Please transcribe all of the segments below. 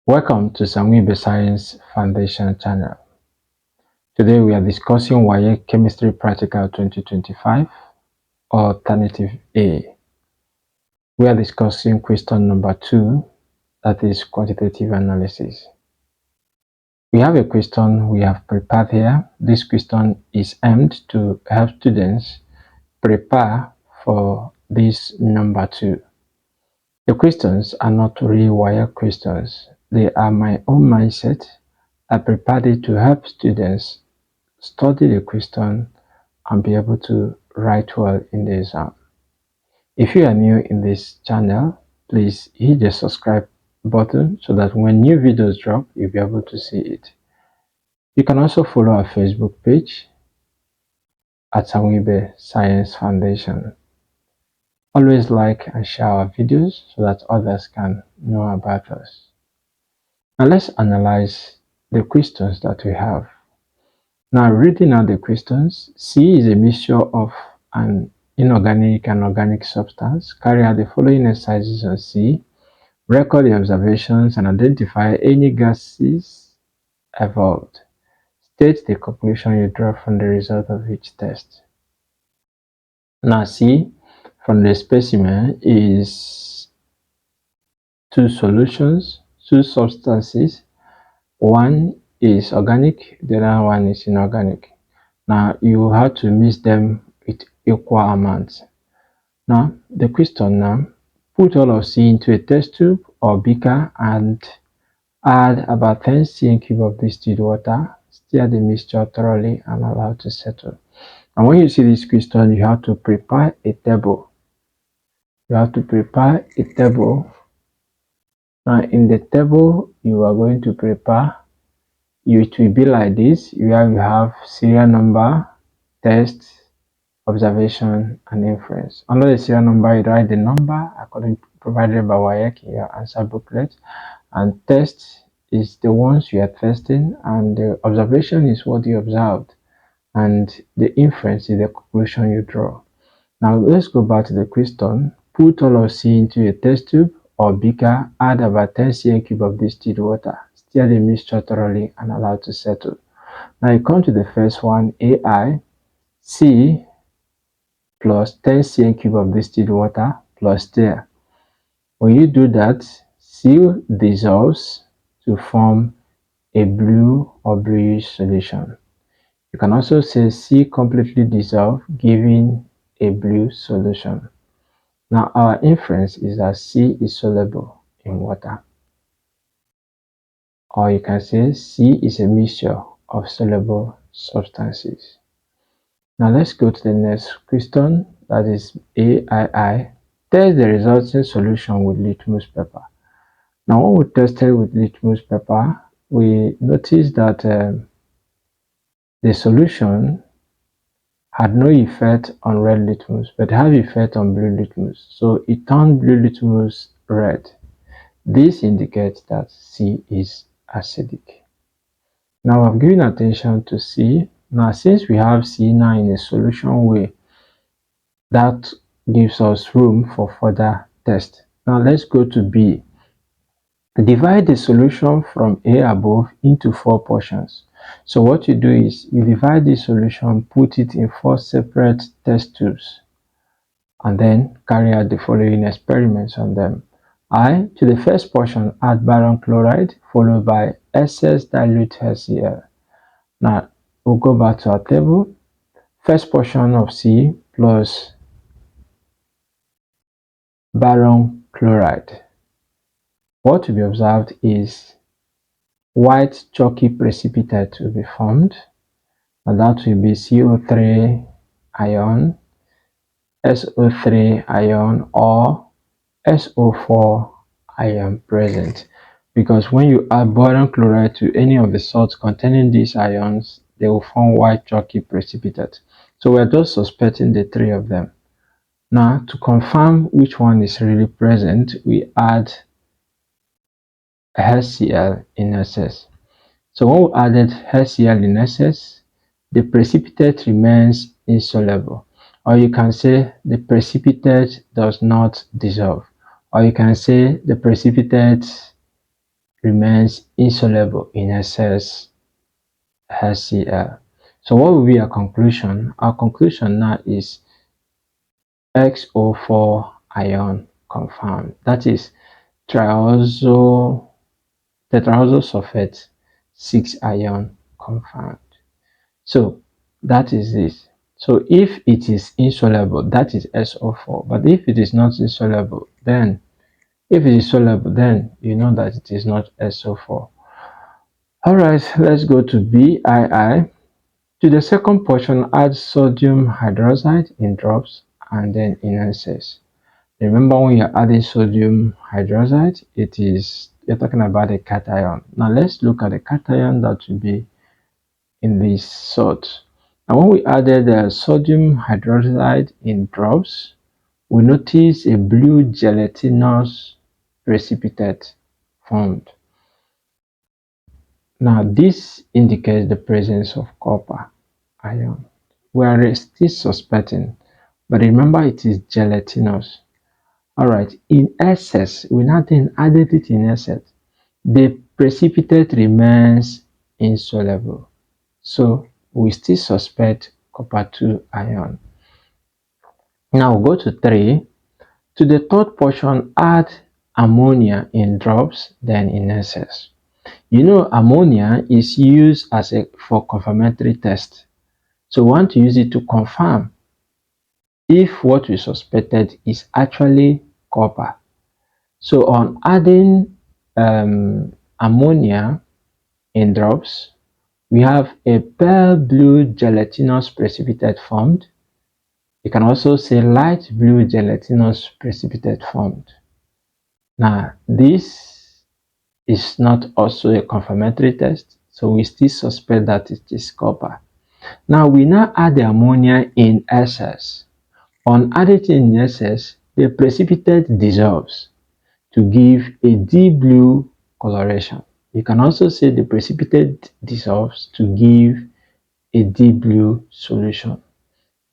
Welcome to Waec Science Foundation channel. Today we are discussing Waec Chemistry Practical 2025, Alternative A. We are discussing question number 2, that is quantitative analysis. We have a question we have prepared here. This question is aimed to help students prepare for this number 2. The questions are not really Waec questions. They are my own mindset. I prepared it to help students study the question and be able to write well in the exam. If you are new in this channel, please hit the subscribe button so that when new videos drop, you'll be able to see it. You can also follow our Facebook page at Waec Science Foundation. Always like and share our videos so that others can know about us. Now let's analyze the questions that we have. Now, reading out the questions, C is a mixture of an inorganic and organic substance. Carry out the following exercises on C. Record the observations and identify any gases evolved. State the conclusion you draw from the result of each test. Now, C from the specimen is two solutions, two substances. One is organic, the other one is inorganic. Now you have to mix them with equal amounts. Now the question now, put all of C into a test tube or beaker and add about 10 cm³ of distilled water. Stir the mixture thoroughly and allow it to settle. And when you see this question, you have to prepare a table. Now in the table you are going to prepare, it will be like this. You have serial number, test, observation, and inference. Under the serial number, you write the number according provided by Waec in your answer booklet, and test is the ones you are testing, and the observation is what you observed, and the inference is the conclusion you draw. Now let's go back to the question. Put all of C into a test tube or beaker, add about 10 cm³ of distilled water. Stir the mixture thoroughly and allow it to settle. Now you come to the first one, AI, C plus 10 cm³ of distilled water plus stir. When you do that, C dissolves to form a blue or bluish solution. You can also say C completely dissolve, giving a blue solution. Now our inference is that C is soluble in water. Or you can say C is a mixture of soluble substances. Now let's go to the next question, that is AII. Test the resulting solution with litmus paper. Now when we tested with litmus paper, we noticed that the solution had no effect on red litmus, but had effect on blue litmus. So it turned blue litmus red. This indicates that C is acidic. Now I've given attention to C. Now since we have C now in a solution way, that gives us room for further test. Now let's go to B. Divide the solution from A above into 4 portions. So what you do is you divide the solution, put it in 4 separate test tubes, and then carry out the following experiments on them. To the first portion, add barium chloride followed by excess dilute HCl. Now we'll go back to our table. First portion of C plus barium chloride. What will be observed is white chalky precipitate will be formed, and that will be CO3 ion, SO3 ion, or SO4 ion present. Because when you add barium chloride to any of the salts containing these ions, they will form white chalky precipitate. So we're just suspecting the 3 of them. Now to confirm which one is really present, we add HCl in excess. So when we added HCl in excess, the precipitate remains insoluble, or you can say the precipitate does not dissolve, or you can say the precipitate remains insoluble in excess HCl. So what will be our conclusion? Our conclusion now is XO4 ion confound. That is triazo tetraoxo sulfate 6 ion confound. So that is this. So if it is insoluble, that is SO4. But if it is not insoluble, then if it is soluble, then you know that it is not SO4. Alright, let's go to BII. To the second portion, add sodium hydroxide in drops and then in excess. Remember, when you're adding sodium hydroxide, you're talking about a cation. Now let's look at the cation that will be in this salt. And when we added the sodium hydroxide in drops, we notice a blue gelatinous precipitate formed. Now this indicates the presence of copper ion. We are still suspecting, but remember it is gelatinous. Alright, in excess, we now then added it in excess. The precipitate remains insoluble. So we still suspect copper 2 ion. Now go to 3. To the third portion, add ammonia in drops, then in excess. You know, ammonia is used for confirmatory test. So we want to use it to confirm if what we suspected is actually copper. So on adding ammonia in drops, we have a pale blue gelatinous precipitate formed. You can also say light blue gelatinous precipitate formed. Now, this is not also a confirmatory test, so we still suspect that it is copper. Now, we now add the ammonia in excess. On adding it in excess, the precipitate dissolves to give a deep blue coloration. You can also say the precipitate dissolves to give a deep blue solution.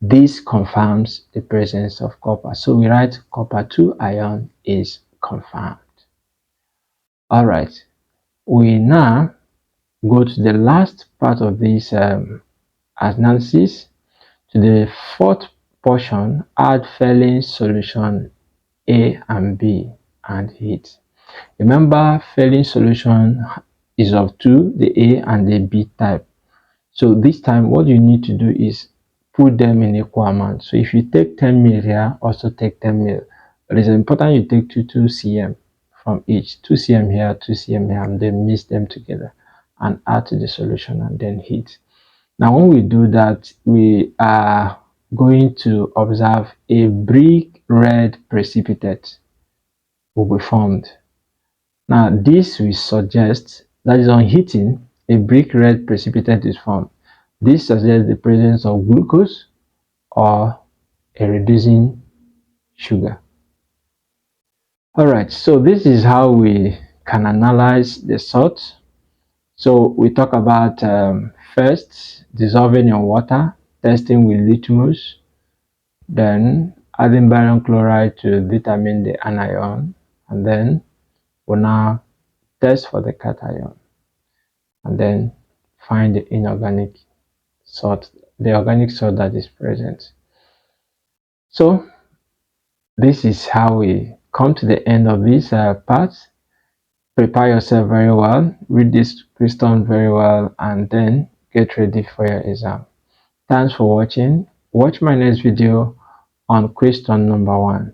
This confirms the presence of copper. So we write copper 2 ion is confirmed. Alright, we now go to the last part of this analysis. To the fourth portion, add Fehling solution A and B and heat. Remember, Fehling solution is of two, the A and the B type. So this time what you need to do is put them in equal amount. So if you take 10 ml here, also take 10 ml. But it's important you take 2 cm from each, 2 cm here, 2 cm here, and then mix them together and add to the solution and then heat. Now when we do that, we are going to observe a brick red precipitate will be formed. Now this will suggest that is on heating, a brick red precipitate is formed. This suggests the presence of glucose or a reducing sugar. Alright, so this is how we can analyze the salt. So we talk about first dissolving in water, testing with litmus, then adding barium chloride to determine the anion, and then we now test for the cation, and then find the inorganic salt, the organic salt that is present. So this is how we come to the end of this part. Prepare yourself very well, read this question very well, and then get ready for your exam. Thanks for watching. Watch my next video on question number 1.